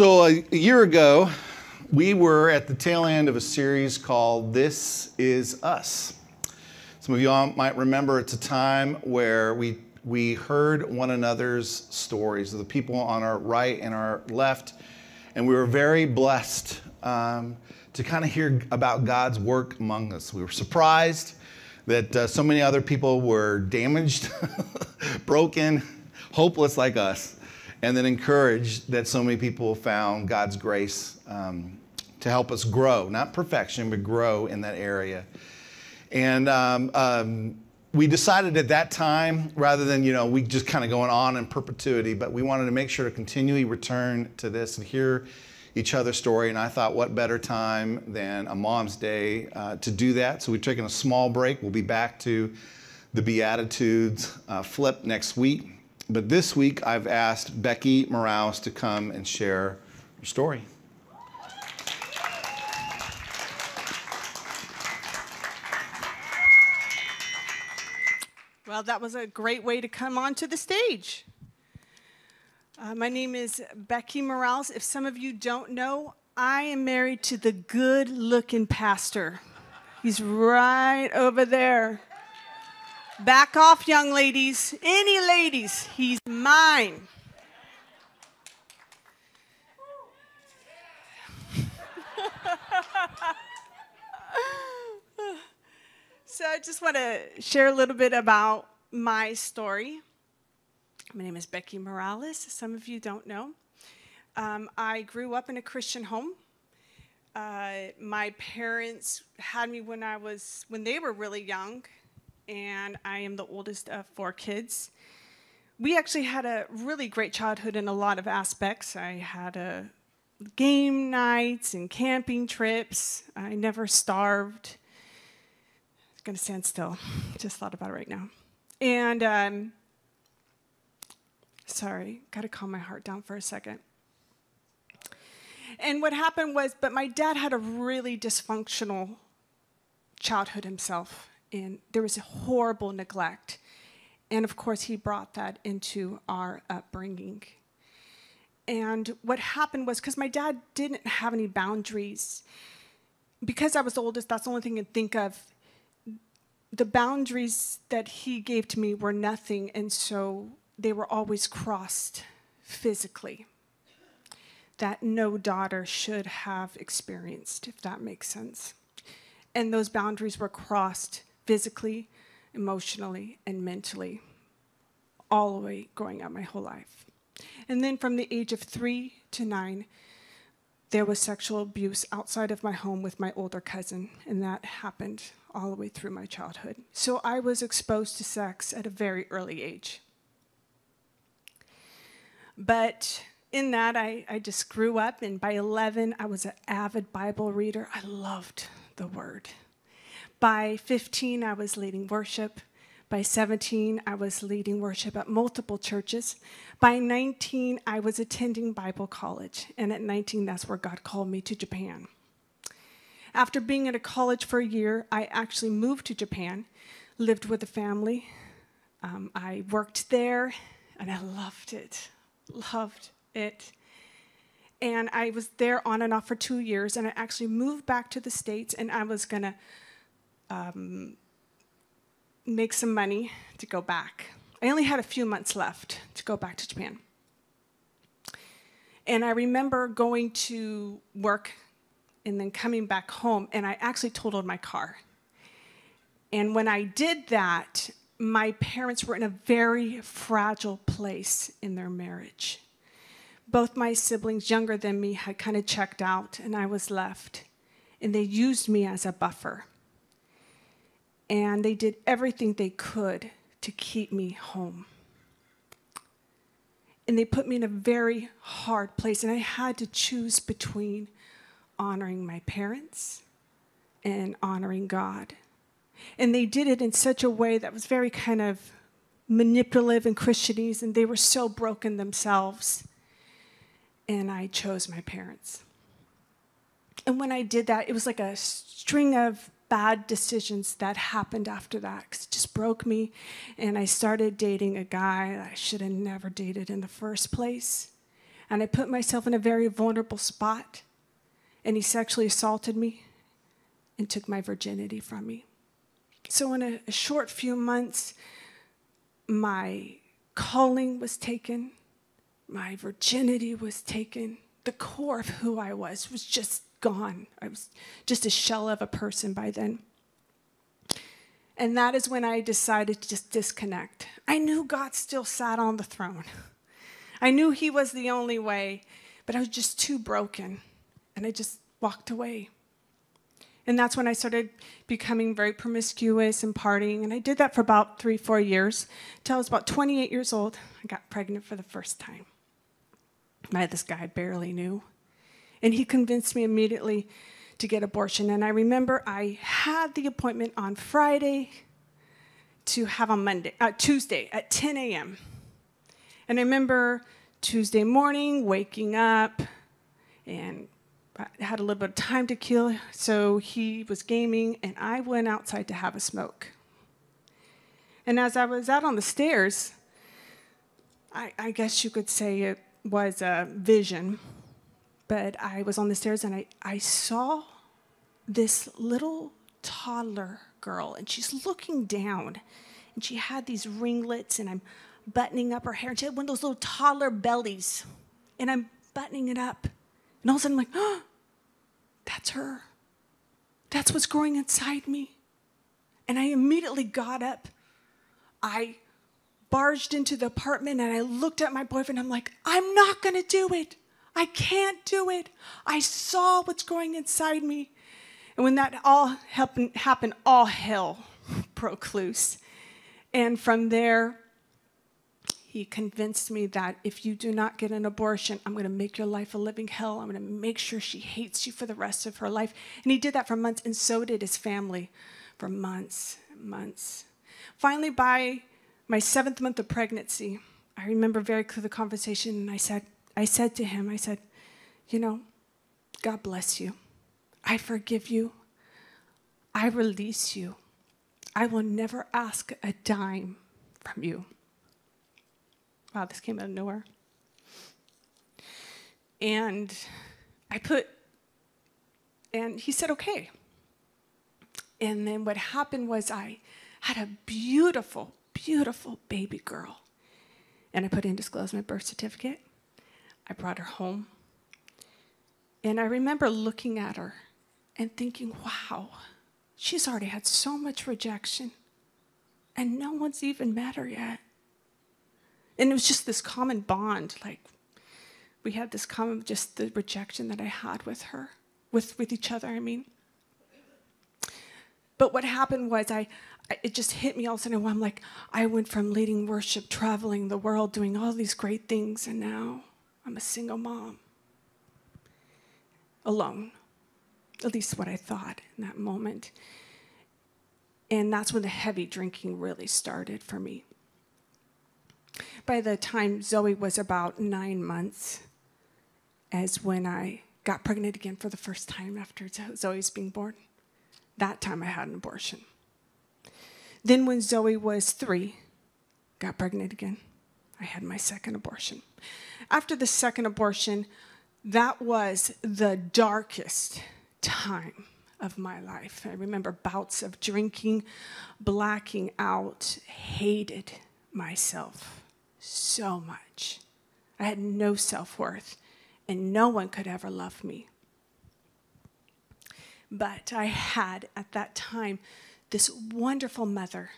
So a year ago, we were at the tail end of a series called This Is Us. Some of you all might remember it's a time where we heard one another's stories of the people on our right and our left, and we were very blessed to kind of hear about God's work among us. We were surprised that so many other people were damaged, broken, hopeless like us, and then encouraged that so many people found God's grace to help us grow, not perfection, but grow in that area. And we decided at that time, rather than, we just kind of going on in perpetuity, but we wanted to make sure to continually return to this and hear each other's story. And I thought, what better time than a Mom's Day to do that? So we've taken a small break. We'll be back to the Beatitudes flip next week. But this week, I've asked Becky Morales to come and share her story. Well, that was a great way to come onto the stage. My name is Becky Morales. If some of you don't know, I am married to the good-looking pastor. He's right over there. Back off, young ladies. Any ladies, he's mine. So I just want to share a little bit about my story. My name is Becky Morales. Some of you don't know. I grew up in a Christian home. My parents had me when they were really young, and I am the oldest of 4 kids. We actually had a really great childhood in a lot of aspects. I had game nights and camping trips. I never starved. I'm going to stand still. Just thought about it right now. And sorry, got to calm my heart down for a second. And what happened was, but my dad had a really dysfunctional childhood himself. And there was a horrible neglect. And of course, he brought that into our upbringing. And what happened was, because my dad didn't have any boundaries, because I was the oldest, that's the only thing I can think of. The boundaries that he gave to me were nothing, and so they were always crossed physically. That no daughter should have experienced, if that makes sense. And those boundaries were crossed physically, emotionally, and mentally, all the way growing up my whole life. And then from the age of 3 to 9, there was sexual abuse outside of my home with my older cousin, and that happened all the way through my childhood. So I was exposed to sex at a very early age. But in that, I just grew up, and by 11, I was an avid Bible reader. I loved the Word. By 15, I was leading worship. By 17, I was leading worship at multiple churches. By 19, I was attending Bible college. And at 19, that's where God called me to Japan. After being at a college for a year, I actually moved to Japan, lived with a family. I worked there, and I loved it. And I was there on and off for 2 years, and I actually moved back to the States, and I was going to make some money to go back. I only had a few months left to go back to Japan. And I remember going to work and then coming back home, and I actually totaled my car. And when I did that, my parents were in a very fragile place in their marriage. Both my siblings, younger than me, had kind of checked out, and I was left. And they used me as a buffer. And they did everything they could to keep me home. And they put me in a very hard place, and I had to choose between honoring my parents and honoring God. And they did it in such a way that was very kind of manipulative and Christianese, and they were so broken themselves. And I chose my parents. And when I did that, it was like a string of bad decisions that happened after that, 'cause it just broke me. And I started dating a guy that I should have never dated in the first place. and I put myself in a very vulnerable spot, and he sexually assaulted me and took my virginity from me. So in a short few months, my calling was taken, my virginity was taken, the core of who I was just gone. I was just a shell of a person by then. And that is when I decided to just disconnect. I knew God still sat on the throne. I knew he was the only way, but I was just too broken, and I just walked away. And that's when I started becoming very promiscuous and partying, and I did that for about 3-4 years, until I was about 28 years old. I got pregnant for the first time. I had this guy I barely knew, and he convinced me immediately to get abortion. And I remember I had the appointment on Friday to have on Tuesday at 10 a.m. And I remember Tuesday morning waking up, and I had a little bit of time to kill, so he was gaming, and I went outside to have a smoke. And as I was out on the stairs, I guess you could say it was a vision, but I was on the stairs, and I saw this little toddler girl, and she's looking down, and she had these ringlets, and I'm buttoning up her hair, and she had one of those little toddler bellies, and I'm buttoning it up, and all of a sudden I'm like, oh, that's her. That's what's growing inside me. And I immediately got up. I barged into the apartment, and I looked at my boyfriend. I'm like, I'm not going to do it. I can't do it. I saw what's growing inside me. And when that all happened, all hell broke loose. And from there, he convinced me that if you do not get an abortion, I'm going to make your life a living hell. I'm going to make sure she hates you for the rest of her life. And he did that for months, and so did his family for months and months. Finally, by my 7th month of pregnancy, I remember very clearly the conversation, and I said to him, you know, God bless you. I forgive you. I release you. I will never ask a dime from you. Wow, this came out of nowhere. And and he said, okay. And then what happened was I had a beautiful, beautiful baby girl. And I put in disclose my birth certificate. I brought her home. And I remember looking at her and thinking, wow, she's already had so much rejection, and no one's even met her yet. And it was just this common bond, like we had this common, just the rejection that I had with her, with each other, I mean. But what happened was it just hit me all of a sudden. I'm like, I went from leading worship, traveling the world, doing all these great things, and now I'm a single mom, alone. At least what I thought in that moment. And that's when the heavy drinking really started for me. By the time Zoe was about 9 months, as when I got pregnant again for the first time after Zoe's being born. That time I had an abortion. Then when Zoe was 3, got pregnant again. I had my second abortion. After the second abortion, that was the darkest time of my life. I remember bouts of drinking, blacking out, hated myself so much. I had no self-worth, and no one could ever love me. But I had, at that time, this wonderful mother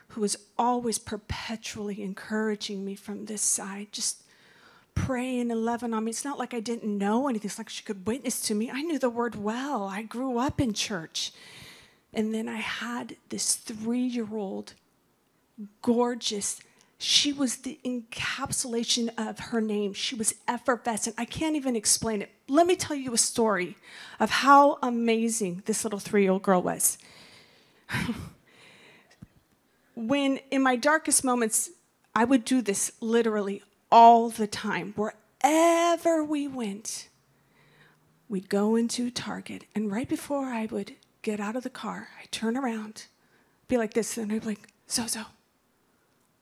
who was always perpetually encouraging me from this side, just praying and loving on me. It's not like I didn't know anything. It's like she could witness to me. I knew the word well. I grew up in church. And then I had this 3-year-old, gorgeous. She was the encapsulation of her name. She was effervescent. I can't even explain it. Let me tell you a story of how amazing this little 3-year-old girl was. When in my darkest moments, I would do this literally all the time. Wherever we went, we'd go into Target, and right before I would get out of the car, I'd turn around, be like this, and I'd be like, Zozo,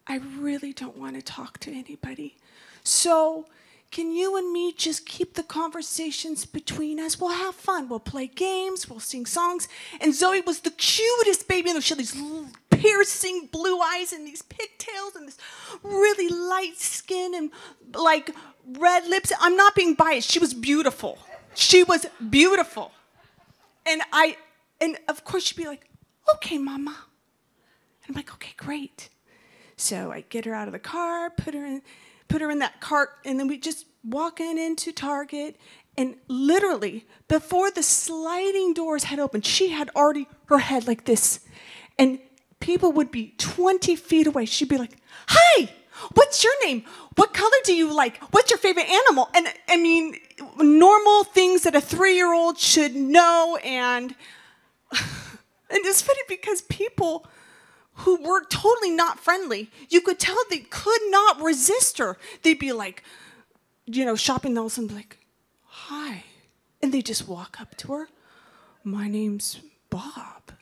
I really don't want to talk to anybody. So can you and me just keep the conversations between us? We'll have fun. We'll play games. We'll sing songs. And Zoe was the cutest baby in the world. She had these piercing blue eyes and these pigtails and this really light skin and like red lips. I'm not being biased. She was beautiful. She was beautiful. And of course she'd be like, okay, Mama. And I'm like, okay, great. So I get her out of the car, put her in that cart, and then we just walking into Target. And literally, before the sliding doors had opened, she had already her head like this. And people would be 20 feet away. She'd be like, hi, what's your name? What color do you like? What's your favorite animal? And I mean, normal things that a 3-year-old should know. And it's funny because people who were totally not friendly, you could tell they could not resist her. They'd be like, shopping malls and be like, hi. And they just walk up to her. My name's Bob.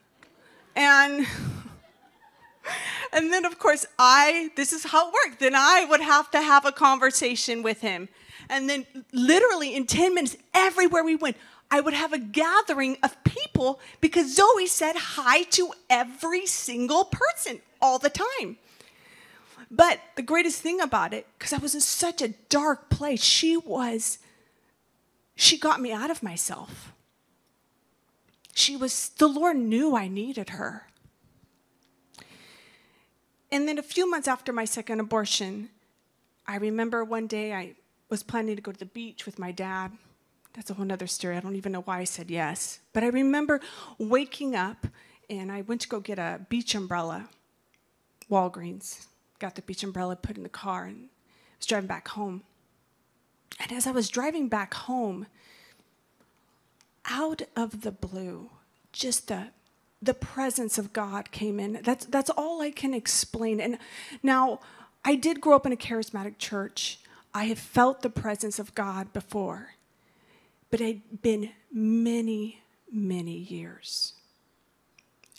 And then, of course, this is how it worked. Then I would have to have a conversation with him. And then literally in 10 minutes, everywhere we went, I would have a gathering of people because Zoe said hi to every single person all the time. But the greatest thing about it, because I was in such a dark place, she got me out of myself. The Lord knew I needed her. And then a few months after my second abortion, I remember one day I was planning to go to the beach with my dad. That's a whole other story. I don't even know why I said yes. But I remember waking up, and I went to go get a beach umbrella, Walgreens. Got the beach umbrella, put in the car, and was driving back home. And as I was driving back home, out of the blue, just the presence of God came in. That's all I can explain. And now, I did grow up in a charismatic church. I have felt the presence of God before. But it had been many, many years.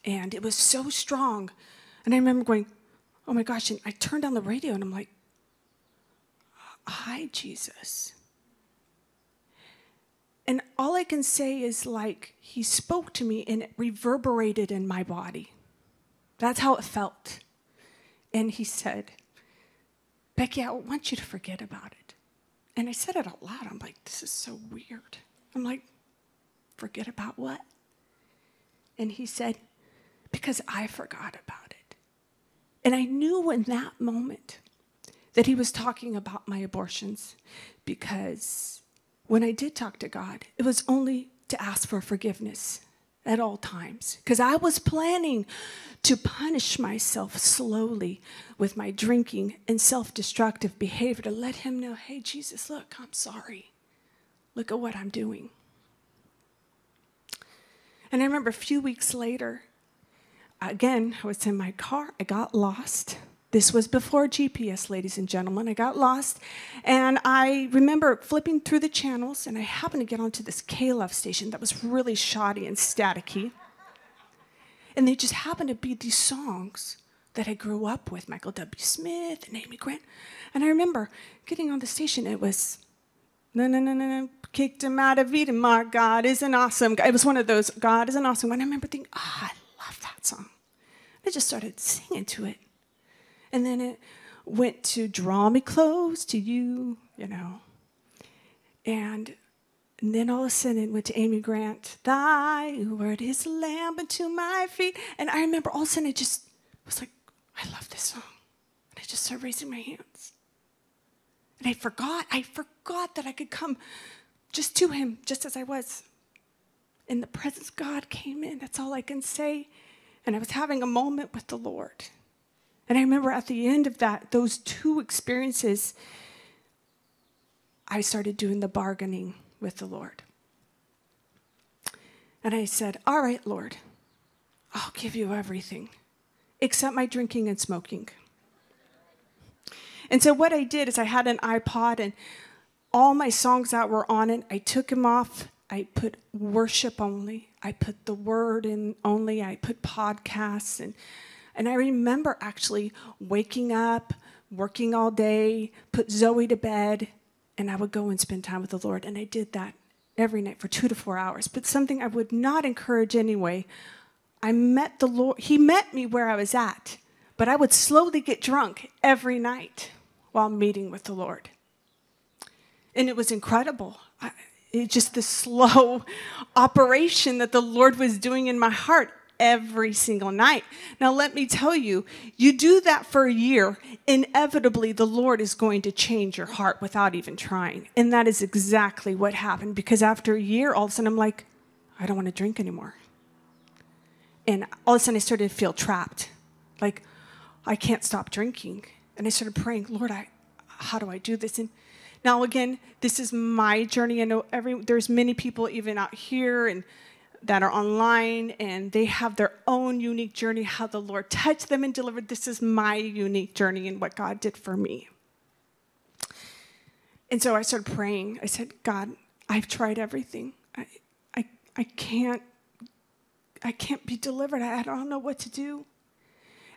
And it was so strong. And I remember going, oh my gosh, and I turned on the radio and I'm like, hi, Jesus. And all I can say is like, he spoke to me and it reverberated in my body. That's how it felt. And he said, Becky, I want you to forget about it. And I said it out loud. I'm like, this is so weird. I'm like, forget about what? And he said, because I forgot about it. And I knew in that moment that he was talking about my abortions, because when I did talk to God, it was only to ask for forgiveness at all times, because I was planning to punish myself slowly with my drinking and self-destructive behavior to let him know, hey, Jesus, look, I'm sorry. Look at what I'm doing. And I remember a few weeks later, again, I was in my car. I got lost. This was before GPS, ladies and gentlemen. I got lost. And I remember flipping through the channels, and I happened to get onto this K-Love station that was really shoddy and staticky. And they just happened to be these songs that I grew up with, Michael W. Smith and Amy Grant. And I remember getting on the station, it was, no, kicked him out of Eden, my God is an awesome God. It was one of those, God is an awesome God. And I remember thinking, I love that song. I just started singing to it. And then it went to Draw Me Close to You, And then all of a sudden it went to Amy Grant, Thy word is a lamp unto my feet. And I remember all of a sudden it just was like, I love this song. And I just started raising my hands. And I forgot that I could come just to him, just as I was. And the presence of God came in. That's all I can say. And I was having a moment with the Lord. And I remember at the end of those two experiences, I started doing the bargaining with the Lord. And I said, all right, Lord, I'll give you everything except my drinking and smoking. And so what I did is I had an iPod, and all my songs that were on it, I took them off. I put worship only. I put the word in only. I put podcasts. And I remember actually waking up, working all day, put Zoe to bed, and I would go and spend time with the Lord. And I did that every night for 2 to 4 hours. But something I would not encourage anyway, I met the Lord. He met me where I was at, but I would slowly get drunk every night while meeting with the Lord. And it was incredible. It's just the slow operation that the Lord was doing in my heart every single night. Now, let me tell you, you do that for a year, inevitably the Lord is going to change your heart without even trying. And that is exactly what happened, because after a year, all of a sudden I'm like, I don't want to drink anymore. And all of a sudden I started to feel trapped. Like, I can't stop drinking. And I started praying, Lord, how do I do this? And now, again, this is my journey. I know there's many people even out here and that are online, and they have their own unique journey, how the Lord touched them and delivered. This is my unique journey and what God did for me. And so I started praying. I said, God, I've tried everything. I can't be delivered. I don't know what to do.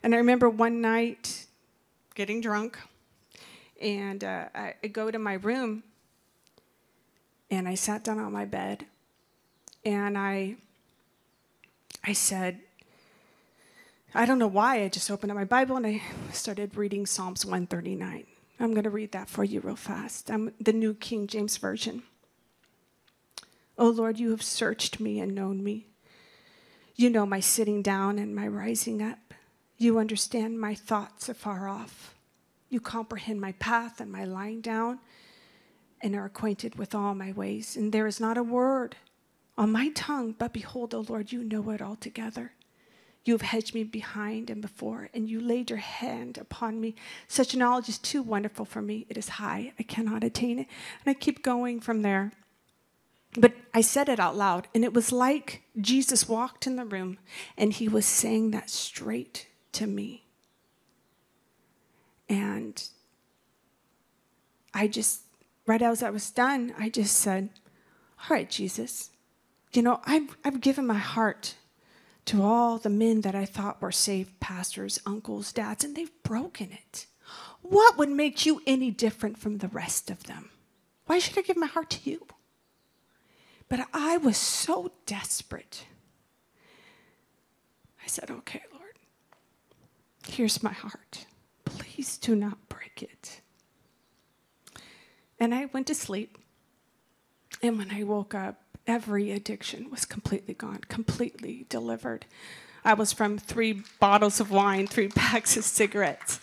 And I remember one night getting drunk, and I go to my room, and I sat down on my bed, and I said, I don't know why, I just opened up my Bible, and I started reading Psalms 139. I'm going to read that for you real fast. The New King James Version. Oh, Lord, you have searched me and known me. You know my sitting down and my rising up. You understand my thoughts afar off. You comprehend my path and my lying down, and are acquainted with all my ways. And there is not a word on my tongue, but behold, O Lord, you know it altogether. You have hedged me behind and before, and you laid your hand upon me. Such knowledge is too wonderful for me. It is high. I cannot attain it. And I keep going from there. But I said it out loud, and it was like Jesus walked in the room, and he was saying that straight to me. And I just, right as I was done, I just said, all right, Jesus, you know, I've given my heart to all the men that I thought were saved, pastors, uncles, dads, and they've broken it. What would make you any different from the rest of them? Why should I give my heart to you? But I was so desperate. I said, okay, Lord, here's my heart. Please do not break it. And I went to sleep. And when I woke up, every addiction was completely gone, completely delivered. I was from 3 bottles of wine, 3 packs of cigarettes.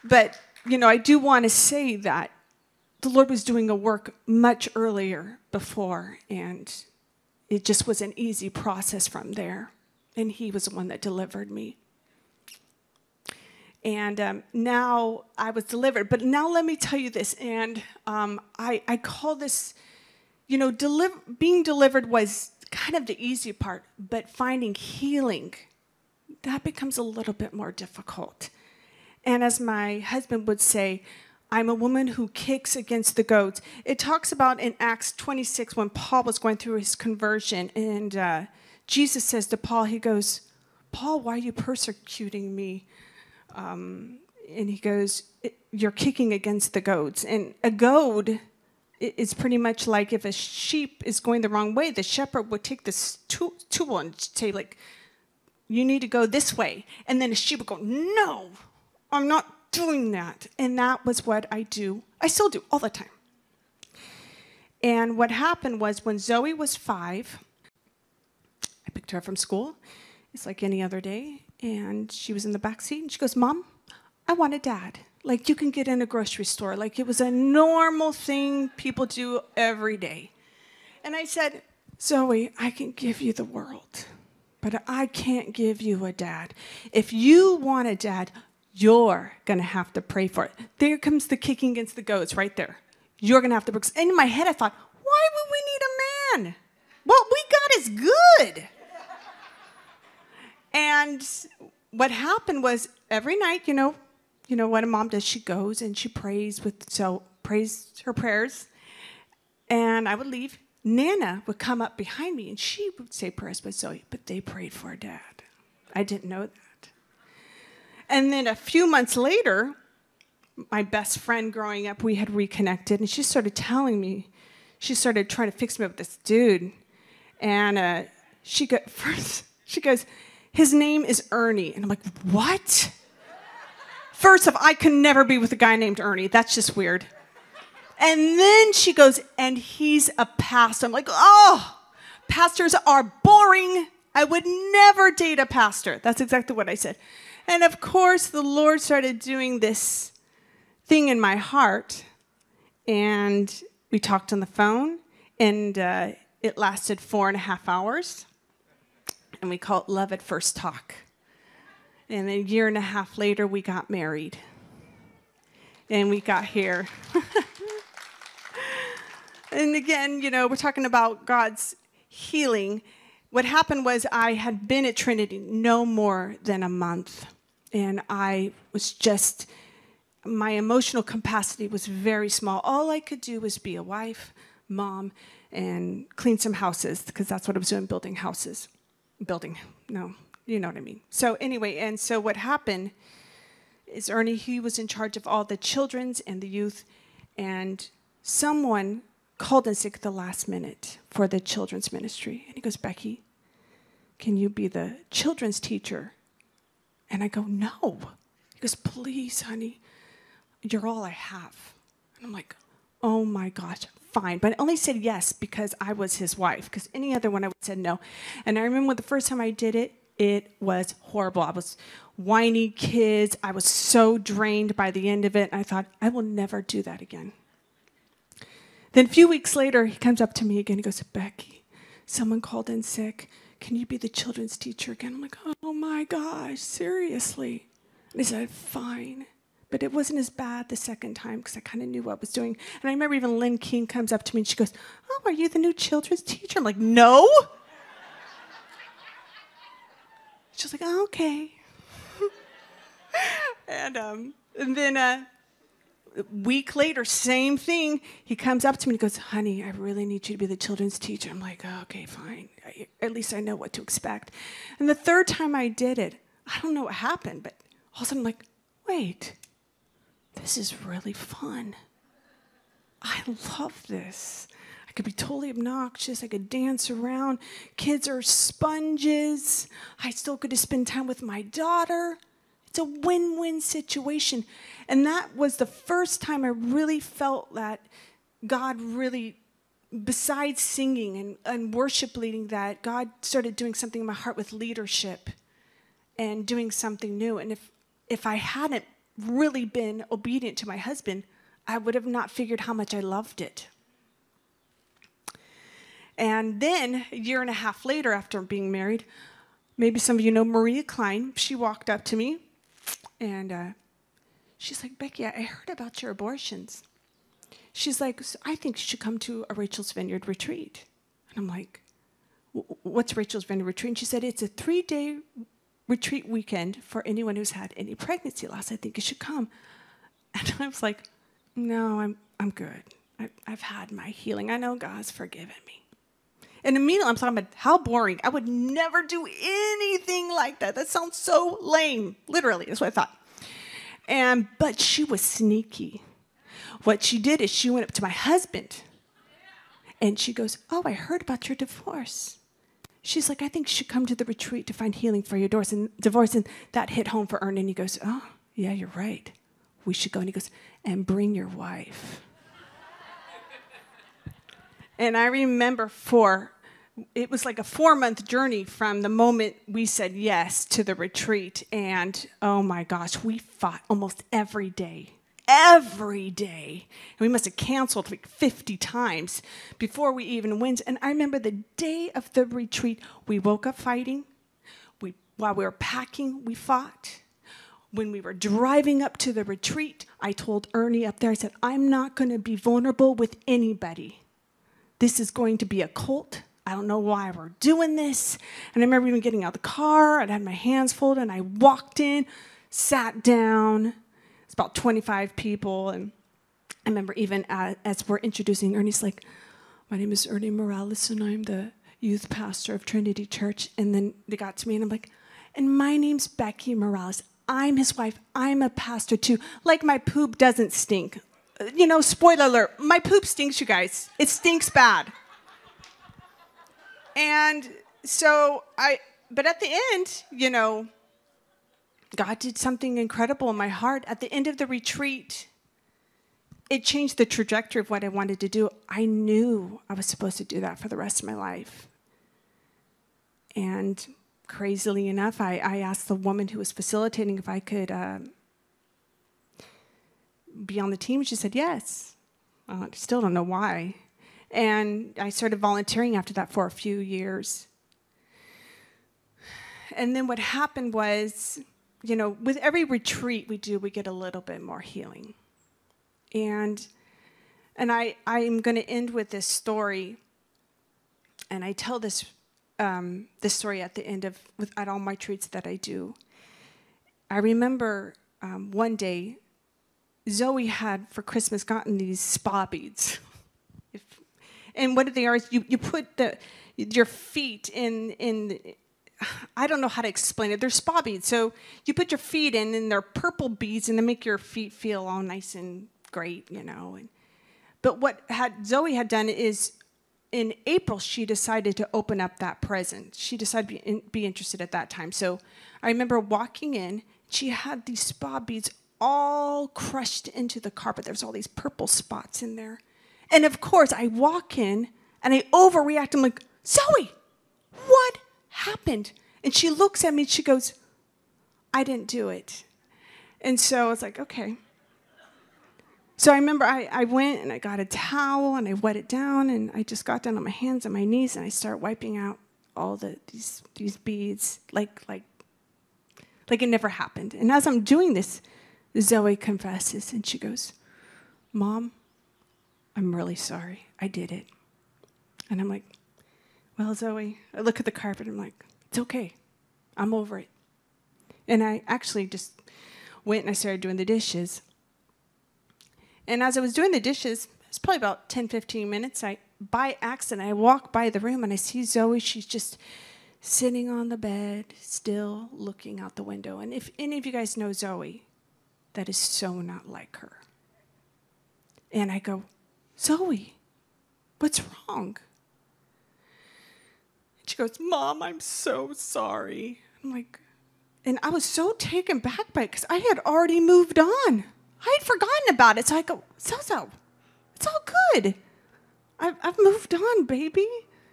But, you know, I do want to say that the Lord was doing a work much earlier before, and it just was an easy process from there. And he was the one that delivered me. And now I was delivered. But now let me tell you this, and I call this, you know, being delivered was kind of the easy part, but finding healing, that becomes a little bit more difficult. And as my husband would say, I'm a woman who kicks against the goads. It talks about in Acts 26 when Paul was going through his conversion, and Jesus says to Paul, he goes, Paul, why are you persecuting me? And he goes, you're kicking against the goads. And a goad is pretty much like if a sheep is going the wrong way, the shepherd would take this tool and say, like, you need to go this way. And then the sheep would go, no, I'm not doing that. And that was what I do. I still do all the time. And what happened was when Zoe was 5, I picked her up from school. It's like any other day. And she was in the back seat. And she goes, Mom, I want a dad. Like you can get in a grocery store. Like it was a normal thing people do every day. And I said, Zoe, I can give you the world, but I can't give you a dad. If you want a dad, you're going to have to pray for it. There comes the kicking against the goads right there. You're going to have to pray. And in my head, I thought, why would we need a man? What we got is good. And what happened was every night, you know what a mom does, she goes and she prays prays her prayers. And I would leave. Nana would come up behind me and she would say prayers with Zoe, but they prayed for her dad. I didn't know that. And then a few months later, my best friend growing up, we had reconnected, and she started telling me, she started trying to fix me up with this dude. And she goes, his name is Ernie. And I'm like, what? First off, I could never be with a guy named Ernie. That's just weird. And then she goes, and he's a pastor. I'm like, oh, pastors are boring. I would never date a pastor. That's exactly what I said. And of course, the Lord started doing this thing in my heart. And we talked on the phone, and it lasted 4.5 hours. And we call it love at first talk. And a 1.5 years later, we got married. And we got here. And again, we're talking about God's healing. What happened was I had been at Trinity no more than a month. And I was just, my emotional capacity was very small. All I could do was be a wife, mom, and clean some houses, because that's what I was doing, building houses. No, you know what I mean. So anyway, and so what happened is Ernie, he was in charge of all the children's and the youth, and someone called in sick at the last minute for the children's ministry. And he goes, Becky, can you be the children's teacher? And I go, no. He goes, please, honey, you're all I have. And I'm like, oh my gosh, fine. But I only said yes because I was his wife, because any other one I would have said no. And I remember the first time I did it, it was horrible. I was whiny kids. I was so drained by the end of it. I thought, I will never do that again. Then a few weeks later, he comes up to me again. He goes, Becky, someone called in sick. Can you be the children's teacher again? I'm like, oh my gosh, seriously? And he said, fine. But it wasn't as bad the second time because I kind of knew what I was doing. And I remember even Lynn King comes up to me and she goes, oh, are you the new children's teacher? I'm like, no. She's like, oh, okay. And then a week later, same thing. He comes up to me and goes, honey, I really need you to be the children's teacher. I'm like, oh, okay, fine. At least I know what to expect. And the third time I did it, I don't know what happened, but all of a sudden I'm like, wait, this is really fun. I love this. I could be totally obnoxious. I could dance around. Kids are sponges. I still get to spend time with my daughter. It's a win-win situation. And that was the first time I really felt that God really, besides singing and worship leading, that God started doing something in my heart with leadership and doing something new. And if I hadn't really been obedient to my husband, I would have not figured how much I loved it. And then, 1.5 years later, after being married, maybe some of you know Maria Klein. She walked up to me, and she's like, Becky, I heard about your abortions. She's like, I think you should come to a Rachel's Vineyard retreat. And I'm like, what's Rachel's Vineyard retreat? And she said, it's a 3-day retreat weekend for anyone who's had any pregnancy loss. I think you should come. And I was like, no, I'm good. I've had my healing. I know God's forgiven me. And immediately I'm talking about how boring. I would never do anything like that. That sounds so lame. Literally, that's what I thought. But she was sneaky. What she did is she went up to my husband. And she goes, oh, I heard about your divorce. She's like, I think you should come to the retreat to find healing for your divorce. And that hit home for Ernie. And he goes, oh, yeah, you're right. We should go. And he goes, and bring your wife. And I remember it was like a 4-month journey from the moment we said yes to the retreat. And oh my gosh, we fought almost every day. Every day. And we must have canceled like 50 times before we even went. And I remember the day of the retreat, we woke up fighting. While we were packing, we fought. When we were driving up to the retreat, I told Ernie up there, I said, I'm not going to be vulnerable with anybody. This is going to be a cult. I don't know why we're doing this. And I remember even getting out of the car. I'd had my hands folded, and I walked in, sat down. It's about 25 people. And I remember even as we're introducing, Ernie's like, my name is Ernie Morales, and I'm the youth pastor of Trinity Church. And then they got to me, and I'm like, and my name's Becky Morales. I'm his wife. I'm a pastor too. Like my poop doesn't stink. Spoiler alert, my poop stinks, you guys. It stinks bad. And so but at the end, God did something incredible in my heart. At the end of the retreat, it changed the trajectory of what I wanted to do. I knew I was supposed to do that for the rest of my life. And crazily enough, I asked the woman who was facilitating if I could be on the team. She said yes. I still don't know why. And I started volunteering after that for a few years. And then what happened was, with every retreat we do, we get a little bit more healing. And I'm going to end with this story. And I tell this story at the end at all my retreats that I do. I remember one day, Zoe had for Christmas gotten these spa beads. And what they are is you put your feet in I don't know how to explain it. They're spa beads. So you put your feet in, and they're purple beads, and they make your feet feel all nice and great, But what Zoe had done is, in April, she decided to open up that present. She decided to be interested at that time. So I remember walking in. She had these spa beads all crushed into the carpet. There's all these purple spots in there. And of course, I walk in, and I overreact. I'm like, Zoe, what happened? And she looks at me, and she goes, I didn't do it. And so I was like, okay. So I remember I went, and I got a towel, and I wet it down, and I just got down on my hands and my knees, and I started wiping out all these beads like it never happened. And as I'm doing this, Zoe confesses, and she goes, Mom, I'm really sorry. I did it. And I'm like, well, Zoe, I look at the carpet. I'm like, it's okay. I'm over it. And I actually just went and I started doing the dishes. And as I was doing the dishes, it's probably about 10, 15 minutes. By accident, I walk by the room and I see Zoe. She's just sitting on the bed, still looking out the window. And if any of you guys know Zoe, that is so not like her. And I go, Zoe, what's wrong? She goes, Mom, I'm so sorry. I'm like, and I was so taken back by it because I had already moved on. I had forgotten about it. So I go, Zozo, it's all good. I've moved on, baby.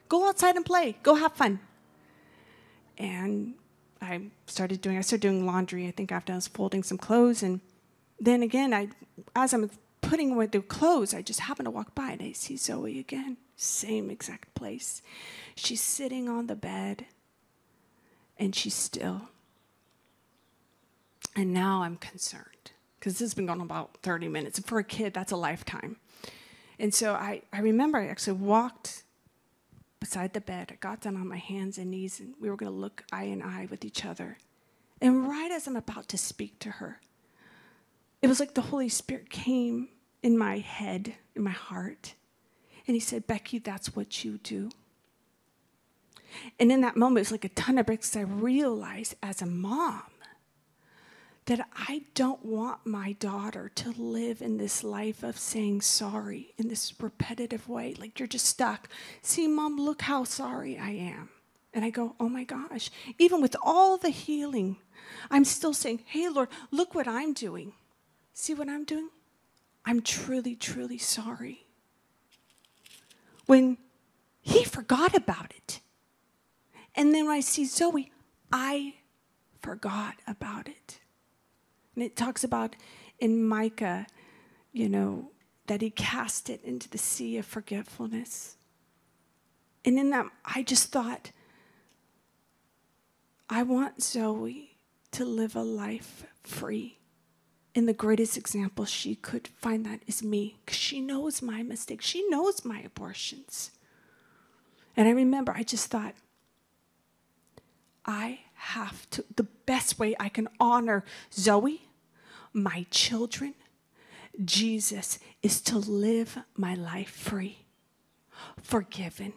Go outside and play. Go have fun. And I started doing laundry, I think, after I was folding some clothes. And then again, as I'm putting away the clothes, I just happen to walk by and I see Zoe again. Same exact place. She's sitting on the bed and she's still. And now I'm concerned because this has been going on about 30 minutes. And for a kid, that's a lifetime. And so I remember I actually walked beside the bed. I got down on my hands and knees, and we were going to look eye in eye with each other. And right as I'm about to speak to her, it was like the Holy Spirit came in my head, in my heart, and he said, Becky, that's what you do. And in that moment, it was like a ton of bricks. I realized as a mom that I don't want my daughter to live in this life of saying sorry in this repetitive way. Like, you're just stuck. See, Mom, look how sorry I am. And I go, oh my gosh. Even with all the healing, I'm still saying, hey, Lord, look what I'm doing. See what I'm doing? I'm truly, truly sorry. When he forgot about it. And then when I see Zoe, I forgot about it. And it talks about in Micah, that he cast it into the sea of forgetfulness. And in that, I just thought, I want Zoe to live a life free. And the greatest example she could find that is me, because she knows my mistakes. She knows my abortions. And I remember, I just thought, I have to, the best way I can honor Zoe, my children, Jesus, is to live my life free, forgiven.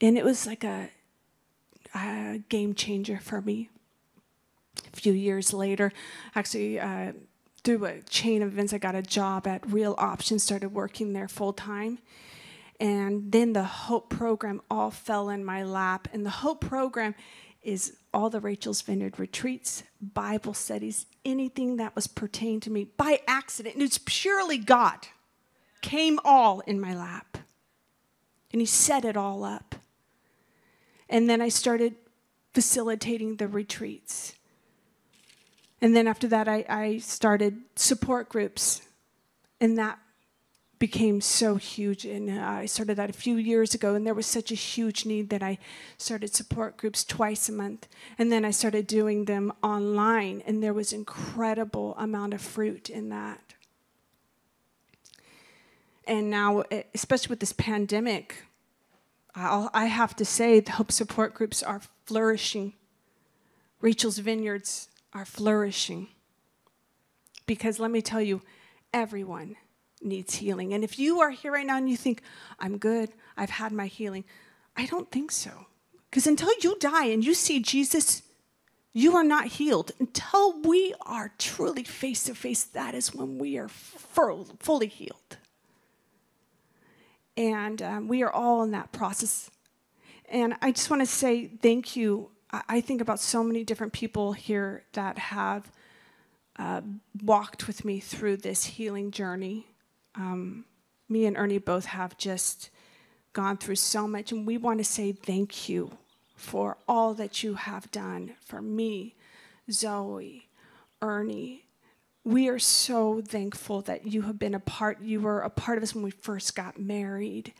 And it was like a game changer for me. few years later, actually through a chain of events, I got a job at Real Options, started working there full time. And then the Hope program all fell in my lap. And the Hope program is all the Rachel's Vineyard retreats, Bible studies, anything that was pertained to me by accident. And it's purely God came all in my lap. And he set it all up. And then I started facilitating the retreats. And then after that, I started support groups. And that became so huge. And I started that a few years ago. And there was such a huge need that I started support groups twice a month. And then I started doing them online. And there was incredible amount of fruit in that. And now, especially with this pandemic, I have to say the Hope support groups are flourishing. Rachel's Vineyards are flourishing. Because let me tell you, everyone needs healing. And if you are here right now and you think, I'm good, I've had my healing, I don't think so. Because until you die and you see Jesus, you are not healed. Until we are truly face to face, that is when we are fully healed. And we are all in that process. And I just want to say thank you. I think about so many different people here that have walked with me through this healing journey. Me and Ernie both have just gone through so much. And we want to say thank you for all that you have done for me, Zoe, Ernie. We are so thankful that you have been a part. You were a part of us when we first got married.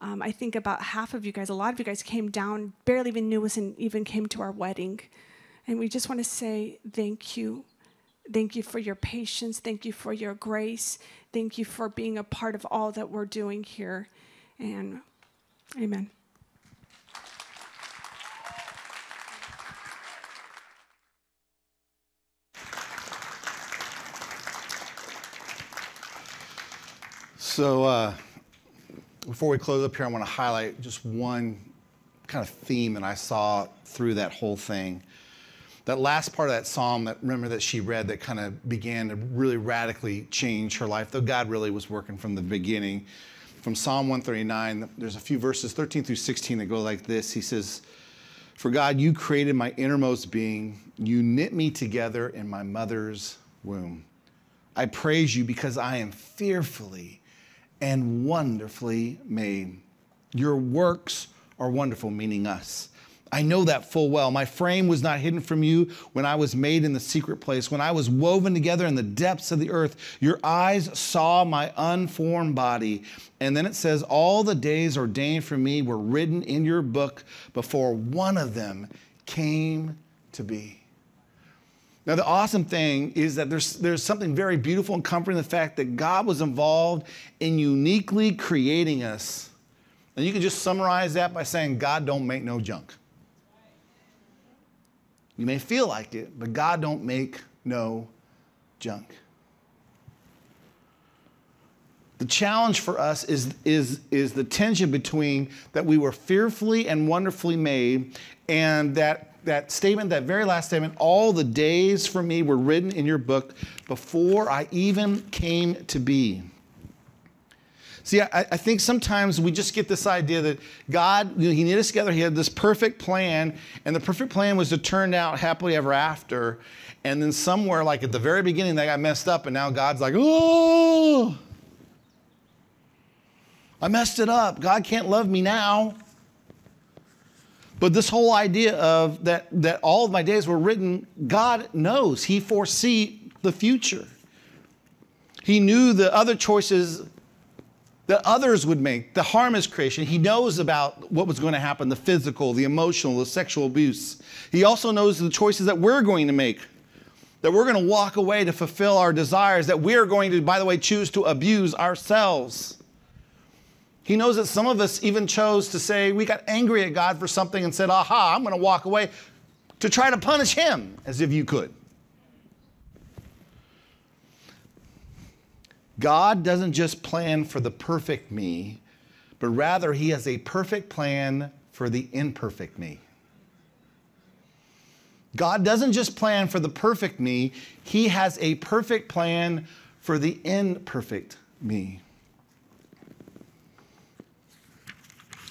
I think about half of you guys, a lot of you guys came down, barely even knew us, and even came to our wedding. And we just want to say thank you. Thank you for your patience. Thank you for your grace. Thank you for being a part of all that we're doing here. And amen. So before we close up here, I want to highlight just one kind of theme that I saw through that whole thing. That last part of that psalm that she read that kind of began to really radically change her life, though God really was working from the beginning. From Psalm 139, there's a few verses, 13 through 16, that go like this. He says, "For God, you created my innermost being. You knit me together in my mother's womb. I praise you because I am fearfully and wonderfully made. Your works are wonderful," meaning us. "I know that full well. My frame was not hidden from you when I was made in the secret place. When I was woven together in the depths of the earth, your eyes saw my unformed body." And then it says, "All the days ordained for me were written in your book before one of them came to be." Now, the awesome thing is that there's something very beautiful and comforting in the fact that God was involved in uniquely creating us. And you can just summarize that by saying, God don't make no junk. You may feel like it, but God don't make no junk. The challenge for us is the tension between that we were fearfully and wonderfully made, and that statement, that very last statement, "All the days for me were written in your book before I even came to be." See, I think sometimes we just get this idea that God, he knit us together, he had this perfect plan, and the perfect plan was to turn out happily ever after. And then somewhere, like at the very beginning, they got messed up, and now God's like, "Oh, I messed it up. God can't love me now." But this whole idea of that all of my days were written, God knows. He foresees the future. He knew the other choices that others would make, the harm his creation. He knows about what was going to happen, the physical, the emotional, the sexual abuse. He also knows the choices that we're going to make, that we're going to walk away to fulfill our desires, that we're going to, by the way, choose to abuse ourselves. He knows that some of us even chose to say, we got angry at God for something and said, "Aha, I'm going to walk away," to try to punish him, as if you could. God doesn't just plan for the perfect me, but rather he has a perfect plan for the imperfect me. God doesn't just plan for the perfect me. He has a perfect plan for the imperfect me.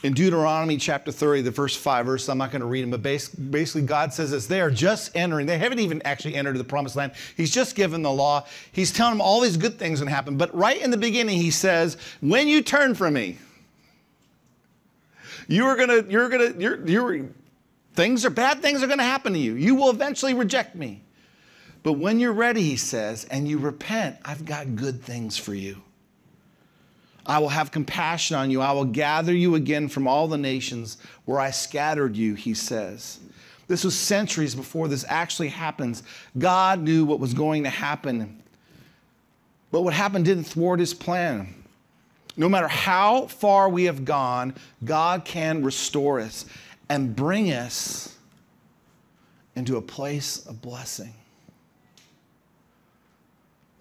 In Deuteronomy chapter 30, the first 5 verses, I'm not going to read them, but basically God says this. They are just entering. They haven't even actually entered the promised land. He's just given the law. He's telling them all these good things going to happen. But right in the beginning, he says, when you turn from me, bad things are going to happen to you. You will eventually reject me. But when you're ready, he says, and you repent, I've got good things for you. I will have compassion on you. I will gather you again from all the nations where I scattered you, he says. This was centuries before this actually happens. God knew what was going to happen. But what happened didn't thwart his plan. No matter how far we have gone, God can restore us and bring us into a place of blessing.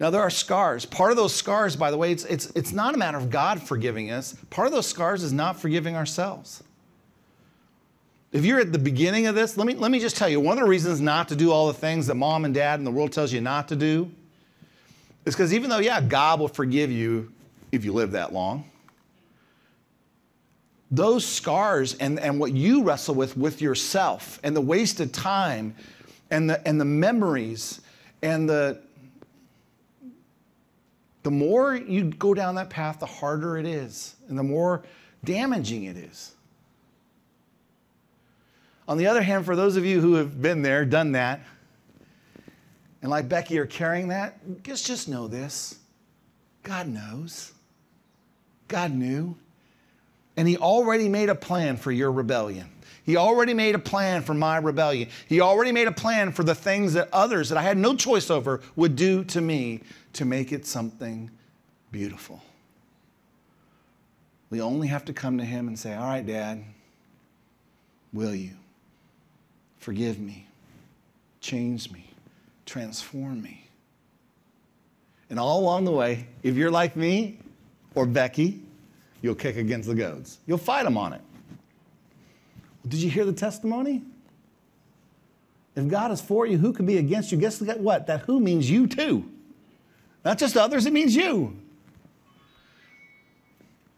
Now, there are scars. Part of those scars, by the way, it's not a matter of God forgiving us. Part of those scars is not forgiving ourselves. If you're at the beginning of this, let me just tell you, one of the reasons not to do all the things that mom and dad and the world tells you not to do is because even though, yeah, God will forgive you if you live that long, those scars and what you wrestle with yourself and the wasted time and the memories and the more you go down that path, the harder it is and the more damaging it is. On the other hand, for those of you who have been there, done that, and like Becky are carrying that, just know this. God knows. God knew. And he already made a plan for your rebellion. He already made a plan for my rebellion. He already made a plan for the things that others that I had no choice over would do to me to make it something beautiful. We only have to come to him and say, all right, Dad, will you forgive me, change me, transform me? And all along the way, if you're like me or Becky, you'll kick against the goads. You'll fight them on it. Did you hear the testimony? If God is for you, who can be against you? Guess what? That who means you too. Not just others, it means you.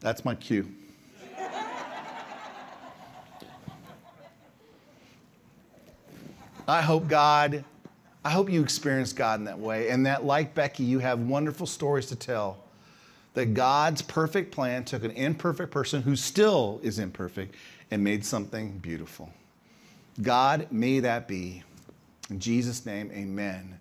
That's my cue. I hope you experience God in that way, and that, like Becky, you have wonderful stories to tell. That God's perfect plan took an imperfect person who still is imperfect and made something beautiful. God, may that be. In Jesus' name, amen.